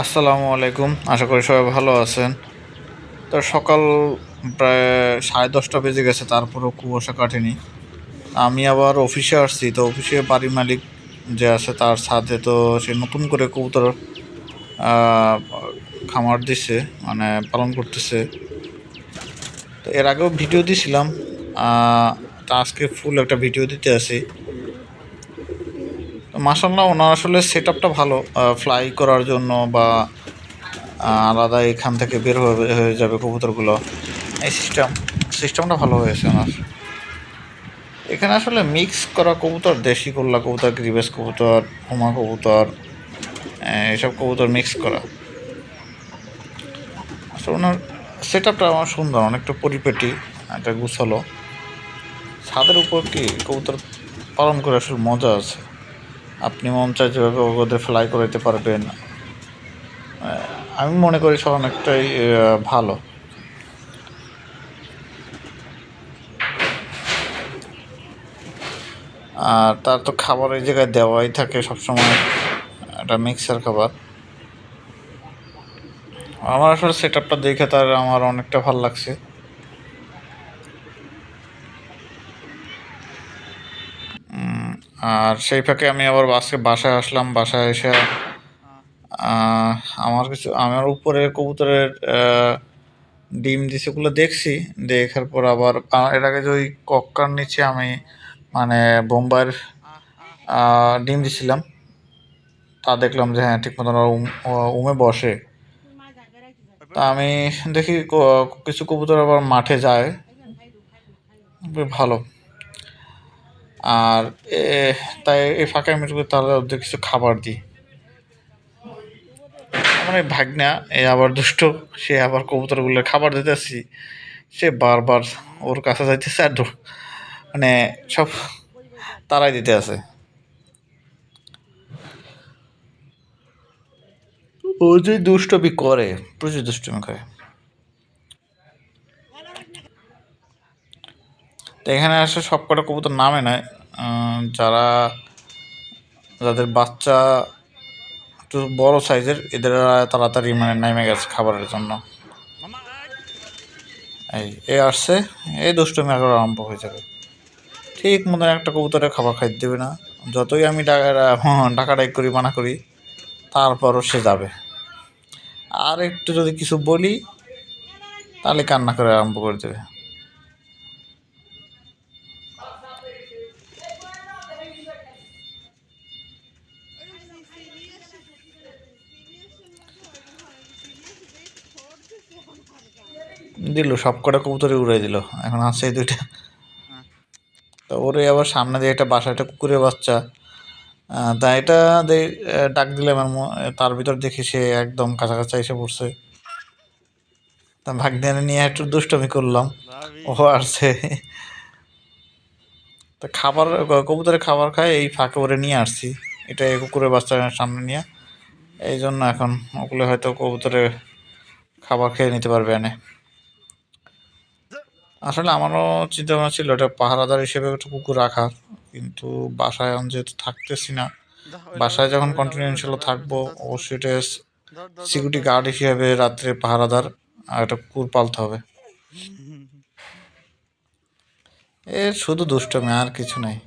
আসসালামু আলাইকুম। আশা করি সবাই ভালো আছেন। তো সকাল প্রায় 10:30 বেজে গেছে, তারপরেও কুয়াশা কাটেনি। আমি আবার অফিসে আসছি, তো অফিসে বাড়ির মালিক যে আছে তার সাথে তো সে নতুন করে কবুতর আহ, খামার দিছে, মানে পালন করতেছে। তো এর আগেও ভিডিও দিছিলাম, তা আজকে ফুল একটা ভিডিও দিতে আসি। তো মাসাল্লাহ ওনার আসলে সেট আপটা ভালো, ফ্লাই করার জন্য বা আলাদা এখান থেকে বের হয়ে যাবে কবুতরগুলো, এই সিস্টেমটা ভালো হয়েছে ওনার। এখানে আসলে মিক্স করা কবুতর, দেশি গোল্লা কবুতর, গ্রিবেস কবুতর, হুমা কবুতর, এসব কবুতর মিক্স করা। আসলে ওনার সেট আপটা আমার সুন্দর, অনেকটা পরিপাটি, একটা গুছালো। ছাদের উপর কি কবুতর পালন করে আসলে মজা আছে। আপনি মন চায় যেভাবে ওদের ফ্লাই করাইতে পারবেন। আমি মনে করি সব অনেকটাই ভালো। আর তার তো খাবার এই জায়গায় দেওয়াই থাকে সবসময়, একটা মিক্সার খাবার। আমার আসলে সেট আপটা দেখে তার আমার অনেকটা ভালো লাগছে। আর সেই ফাঁকে আমি আবার আজকে বাসায় আসলাম। বাসায় এসে আহ, আমার উপরে কবুতরের ডিম দিছে ওগুলো দেখছি। দেখার পর আবার এর আগে যে ওই কক্কার নিচে আমি মানে বোম্বাইয়ের ডিম দিছিলাম, তা দেখলাম যে হ্যাঁ ঠিক মতন ওরা উমে বসে। তা আমি দেখি কিছু কবুতর আবার মাঠে যায়, বেশ ভালো। আর তাই এই ফাঁকে আমি তাহলে ওদের কিছু খাবার দিই। আমার এই ভাগনা এ আবার দুষ্ট, সে আবার কবুতরগুলো খাবার দিতেছি, সে বারবার ওর কাছে যাইতেছে আর মানে সব তারাই দিতে আছে। ও যে দুষ্টমি করে, প্রচুর দুষ্টমি করে। তো এখানে আসে সব কটা কবুতর নামে নেয়। যারা যাদের বাচ্চা একটু বড় সাইজের, এদের তাড়াতাড়ি মানে নেমে গেছে খাবারের জন্য। এ আসছে, এই দুষ্টমি এখন আরম্ভ হয়ে যাবে। ঠিক মতন একটা কবুতরে খাবার খাইতে দেবে না, যতই আমি ডাকাডাকি করি, মানা করি, তারপরও সে যাবে। আর একটু যদি কিছু বলি তাহলে কান্না করে আরম্ভ করে দেবে। দিল সব কটা কবুতরে উড়াই দিল, এখন আছে এই দুইটা। তো ওরে আবার সামনে দিয়ে একটা বাসা, একটা কুকুরের বাচ্চা, তা এটা ডাক দিলে আমার তার ভিতর দেখি সে একদম কাছাকাছি এসে পড়ছে। তা ভাগ্নে নিয়ে একটু দুষ্টমি করলাম, ও আসছে। তা কবুতরে খাবার খায়, এই ফাঁকে ওরে নিয়ে আসছি, এটা এই কুকুরের বাচ্চার সামনে নিয়ে। এই জন্য এখন ওগুলো হয়তো কবুতরে খাবার খেয়ে নিতে পারবে এনে। আসলে আমারও চিন্তা ভাবনা ছিল এটা পাহারাদার হিসেবে একটা কুকুর রাখার, কিন্তু বাসায় আমি যেহেতু থাকতেছি না, বাসায় যখন কন্টিনিউ ইনশাল্লাহ থাকবো, অবশ্যই এটা সিকিউরিটি গার্ড হিসেবে রাত্রে পাহারাদার আর একটা কুকুর পালতে হবে। এর শুধু দুষ্টমি আর কিছু নাই।